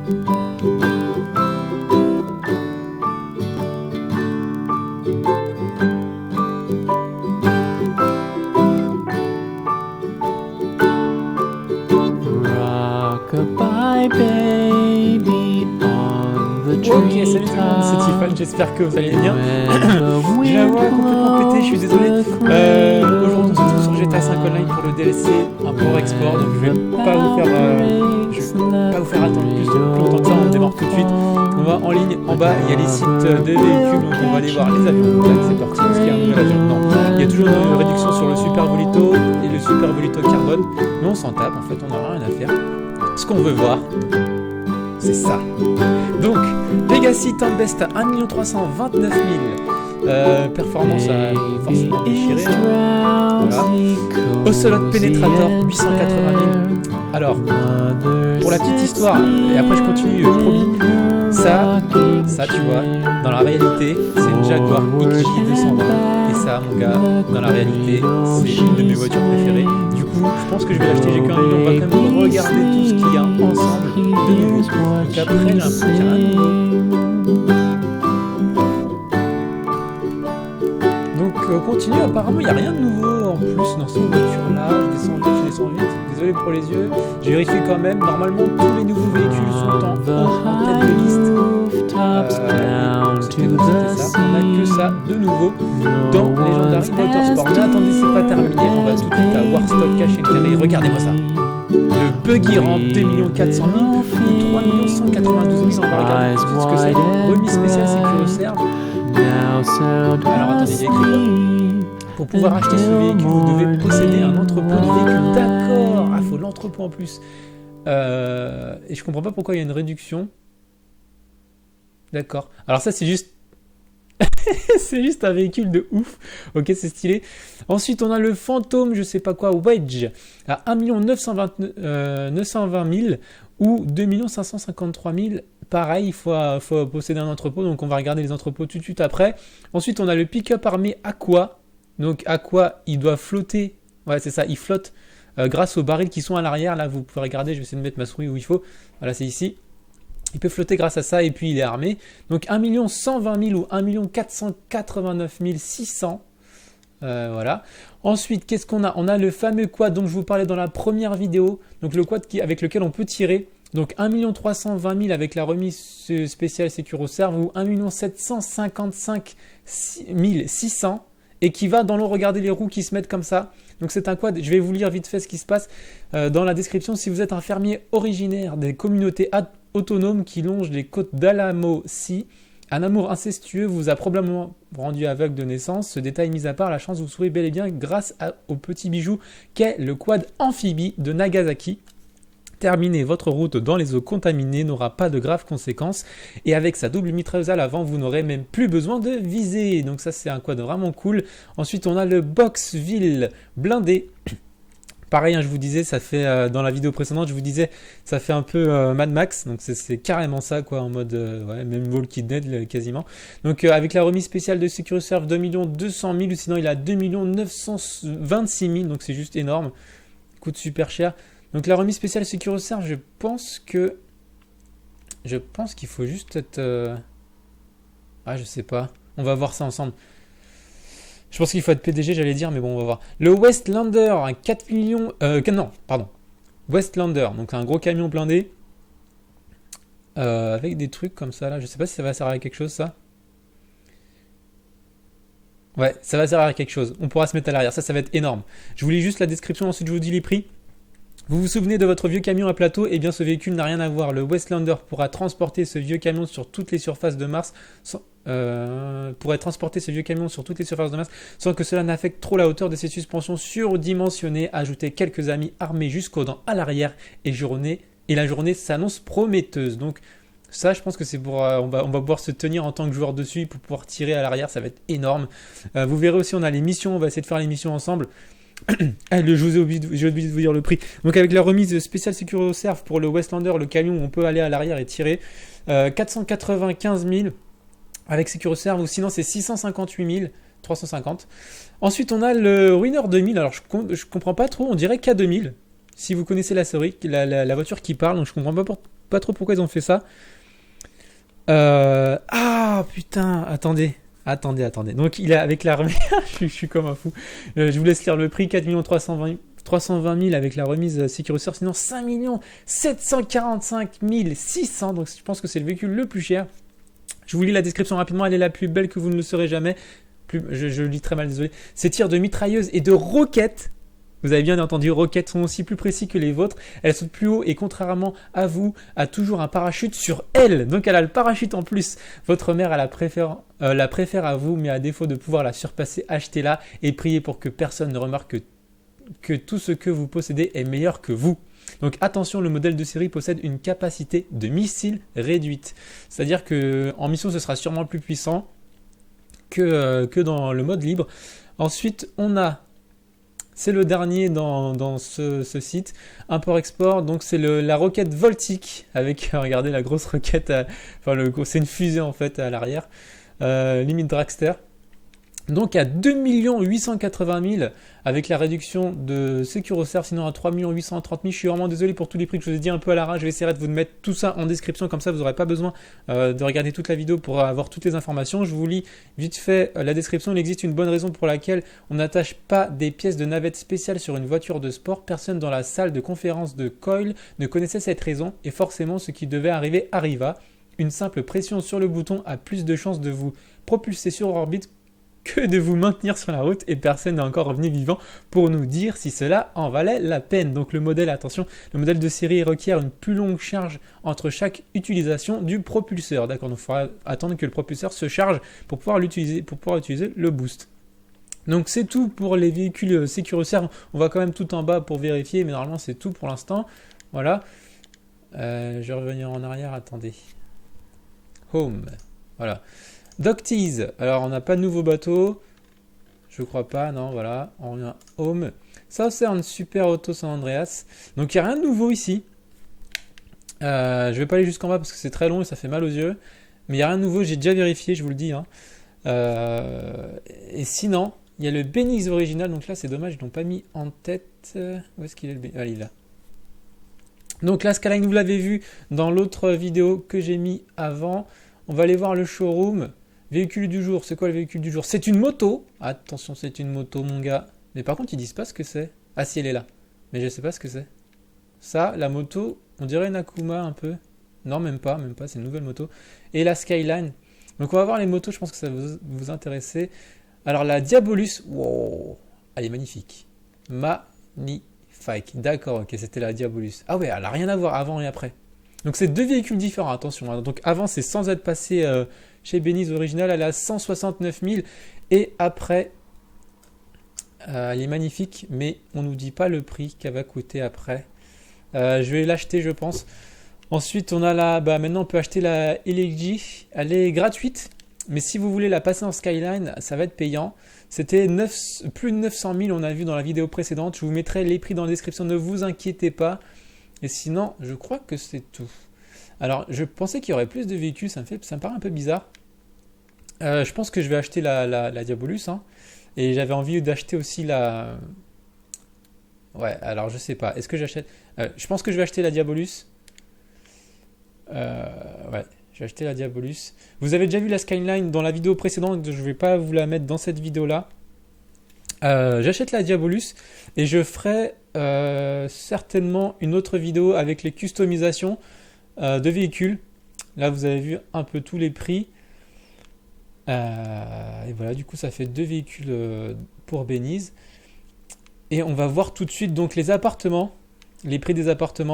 Rock-a-bye baby on the tree. Ok, salut tout le monde, c'est Tiffany, j'espère que vous allez bien. J'ai la voix complètement pétée, je suis désolé. Aujourd'hui on se retrouve sur GTA 5 Online pour le DLC import-export, donc je vais pas vous faire attendre plus longtemps que ça, on démarre tout de suite. On va en ligne, en bas il y a les sites de véhicules, donc on va aller voir les avions. Tac, c'est parti, est-ce qu'il y a un nouvel avion? Non, il y a toujours une réduction sur le Super Volito et le Super Volito Carbone, mais on s'en tape, en fait on n'a rien à faire. Ce qu'on veut voir, c'est ça. Donc, Legacy Time Best à 1 329 000. Performance à forcément déchiré. Voilà. Ocelot Penetrator 880 000. Alors, pour la petite histoire, et après je continue, promis. Ça, tu vois, dans la réalité, c'est une Jaguar XJ 220. Et ça, mon gars, dans la réalité, c'est une de mes voitures préférées. Du coup, je pense que je vais l'acheter. J'ai qu'un million. On va quand même regarder tout ce qu'il y a ensemble de nouveau. Donc après, j'ai l'impression qu'il y a un nouveau. Donc, continue. Apparemment, il n'y a rien de nouveau en plus dans cette voiture-là. Je descends vite. Désolé pour les yeux. J'ai vérifié quand même. Normalement, tous les nouveaux véhicules sont en tête de liste. C'était ça. On n'a que ça de nouveau dans Legendary Motorsport. Mais attendez, c'est pas terminé. On va tout de suite à Warstock Cash and Carry. Regardez-moi ça. Le Buggy Ramp 2 400 000 ou 3 192 000. On va regarder tout de suite ce que c'est. Remise spéciale Sécurosserve. Alors attendez, il y a écrit quoi? Pour pouvoir acheter ce véhicule, vous devez posséder un entrepôt de véhicules. D'accord. Ah, faut l'entrepôt en plus. Et je comprends pas pourquoi il y a une réduction. D'accord. Alors ça, c'est juste... c'est juste un véhicule de ouf. Ok, c'est stylé. Ensuite, on a le Phantom, je sais pas quoi, Wedge, à 1 920 000 ou 2 553 000. Pareil, il faut posséder un entrepôt, donc on va regarder les entrepôts tout de suite après. Ensuite, on a le pick-up armé Aqua. Donc Aqua, il doit flotter. Ouais, c'est ça, il flotte grâce aux barils qui sont à l'arrière. Là, vous pouvez regarder, je vais essayer de mettre ma souris où il faut. Voilà, c'est ici. Il peut flotter grâce à ça et puis il est armé. Donc 1 120 000 ou 1 489 600. Voilà. Ensuite, qu'est-ce qu'on a? On a le fameux quad dont je vous parlais dans la première vidéo. Donc le quad avec lequel on peut tirer. Donc 1 320 000 avec la remise spéciale Sécurosserve ou 1 755 600 et qui va dans l'eau. Regardez les roues qui se mettent comme ça. Donc c'est un quad. Je vais vous lire vite fait ce qui se passe dans la description. Si vous êtes un fermier originaire des communautés autonomes qui longent les côtes d'Alamo-Si, un amour incestueux vous a probablement rendu aveugle de naissance. Ce détail mis à part, la chance vous sourit bel et bien grâce au petit bijou qu'est le quad amphibie de Nagasaki. Terminer votre route dans les eaux contaminées n'aura pas de graves conséquences et avec sa double mitrailleuse à l'avant, vous n'aurez même plus besoin de viser. Donc ça, c'est un quad vraiment cool. Ensuite, on a le Boxville blindé. Pareil, hein, je vous disais, ça fait dans la vidéo précédente, je vous disais, ça fait un peu Mad Max, donc c'est carrément ça, quoi, en mode, ouais, même Walking Dead quasiment. Donc avec la remise spéciale de Sécurosserve 2 200 000, ou sinon il a 2 926 000, donc c'est juste énorme, coûte super cher. Donc la remise spéciale Sécurosserve, je pense qu'il faut juste être... Ah, je sais pas, on va voir ça ensemble. Je pense qu'il faut être PDG, j'allais dire, mais bon, on va voir. Le Westlander, un 4 millions... Westlander, donc un gros camion blindé. Avec des trucs comme ça, là. Je sais pas si ça va servir à quelque chose, ça. Ouais, ça va servir à quelque chose. On pourra se mettre à l'arrière. Ça va être énorme. Je vous lis juste la description, ensuite je vous dis les prix. Vous vous souvenez de votre vieux camion à plateau? Eh bien, ce véhicule n'a rien à voir. Le Westlander pourra transporter ce vieux camion sur toutes les surfaces de Mars sans que cela n'affecte trop la hauteur de ses suspensions surdimensionnées. Ajoutez quelques amis armés jusqu'aux dents à l'arrière et la journée s'annonce prometteuse. Donc ça, je pense que c'est pour... on va pouvoir se tenir en tant que joueur dessus pour pouvoir tirer à l'arrière. Ça va être énorme. Vous verrez aussi, on a les missions. On va essayer de faire les missions ensemble. J'ai oublié de vous dire le prix. Donc avec la remise spéciale Sécurosserve pour le Westlander, le camion où on peut aller à l'arrière et tirer, 495 000 avec Sécurosserve, ou sinon c'est 658 350. Ensuite on a le Winner 2000. Alors je comprends pas trop, on dirait K2000. Si vous connaissez la série, la voiture qui parle, donc je comprends pas trop pourquoi ils ont fait ça. Ah putain, attendez. Donc il est avec la remise, je suis comme un fou. Je vous laisse lire le prix, 4 320 000 avec la remise sécuritaire, sinon 5 745 600, donc je pense que c'est le véhicule le plus cher. Je vous lis la description rapidement, elle est la plus belle que vous ne le serez jamais. Je lis très mal, désolé. Ces tirs de mitrailleuses et de roquettes, vous avez bien entendu, roquettes sont aussi plus précis que les vôtres. Elles sautent plus haut et contrairement à vous, a toujours un parachute sur elle. Donc elle a le parachute en plus. Votre mère la préfère à vous, mais à défaut de pouvoir la surpasser, achetez-la et priez pour que personne ne remarque que tout ce que vous possédez est meilleur que vous. Donc attention, le modèle de série possède une capacité de missile réduite. C'est-à-dire qu'en mission, ce sera sûrement plus puissant que dans le mode libre. Ensuite, c'est le dernier dans ce site, import-export, donc c'est la roquette Voltic, avec, regardez la grosse roquette, c'est une fusée en fait à l'arrière, limite dragster. Donc à 2 880 000 avec la réduction de Securocert, sinon à 3 830 000. Je suis vraiment désolé pour tous les prix que je vous ai dit un peu à l'arrache. Je vais essayer de vous mettre tout ça en description, comme ça vous n'aurez pas besoin de regarder toute la vidéo pour avoir toutes les informations. Je vous lis vite fait la description. Il existe une bonne raison pour laquelle on n'attache pas des pièces de navette spéciales sur une voiture de sport. Personne dans la salle de conférence de Coyle ne connaissait cette raison et forcément ce qui devait arriver arriva. Une simple pression sur le bouton a plus de chances de vous propulser sur orbite que de vous maintenir sur la route et personne n'est encore revenu vivant pour nous dire si cela en valait la peine. Donc le modèle, attention, le modèle de série requiert une plus longue charge entre chaque utilisation du propulseur. D'accord, donc il faudra attendre que le propulseur se charge pour pouvoir utiliser le boost. Donc c'est tout pour les véhicules sécuritaires. On va quand même tout en bas pour vérifier, mais normalement c'est tout pour l'instant. Voilà. Je vais revenir en arrière, attendez. Home. Voilà. Doctease, alors on n'a pas de nouveau bateau, je crois pas, non, voilà, on revient Home. Ça c'est un super auto San Andreas, donc il n'y a rien de nouveau ici. Je vais pas aller jusqu'en bas parce que c'est très long et ça fait mal aux yeux, mais il n'y a rien de nouveau, j'ai déjà vérifié, je vous le dis. Hein. Et sinon, il y a le Beniz original, donc là c'est dommage, ils l'ont pas mis en tête. Où est-ce qu'il est le Beniz? Ah, il est là. Donc la Skyline, vous l'avez vu dans l'autre vidéo que j'ai mis avant. On va aller voir le showroom. Véhicule du jour, c'est quoi le véhicule du jour? C'est une moto. Attention, c'est une moto, mon gars. Mais par contre, ils disent pas ce que c'est. Ah si, elle est là. Mais je sais pas ce que c'est. Ça, la moto, on dirait une Akuma un peu. Non, même pas, c'est une nouvelle moto. Et la Skyline. Donc on va voir les motos, je pense que ça va vous intéresser. Alors la Diabolus, wow, elle est magnifique. Magnifique. D'accord, ok, c'était la Diabolus. Ah ouais, elle a rien à voir avant et après. Donc c'est deux véhicules différents, attention. Hein. Donc avant, c'est sans être passé chez Beniz original, elle est à 169 000. Et après, elle est magnifique, mais on ne nous dit pas le prix qu'elle va coûter après. Je vais l'acheter, je pense. Ensuite, on a maintenant on peut acheter la LG. Elle est gratuite, mais si vous voulez la passer en Skyline, ça va être payant. C'était plus de 900 000, on a vu dans la vidéo précédente. Je vous mettrai les prix dans la description, ne vous inquiétez pas. Et sinon, je crois que c'est tout. Alors, je pensais qu'il y aurait plus de véhicules, ça me paraît un peu bizarre. Je pense que je vais acheter la Diabolus. Hein, et j'avais envie d'acheter aussi la... Ouais, alors je sais pas. Est-ce que j'achète... je pense que je vais acheter la Diabolus. Ouais, je vais acheter la Diabolus. Vous avez déjà vu la Skyline dans la vidéo précédente, je ne vais pas vous la mettre dans cette vidéo-là. J'achète la Diabolus et je ferai certainement une autre vidéo avec les customisations de véhicules. Là, vous avez vu un peu tous les prix. Et voilà, du coup, ça fait deux véhicules pour Beniz. Et on va voir tout de suite donc les appartements, les prix des appartements.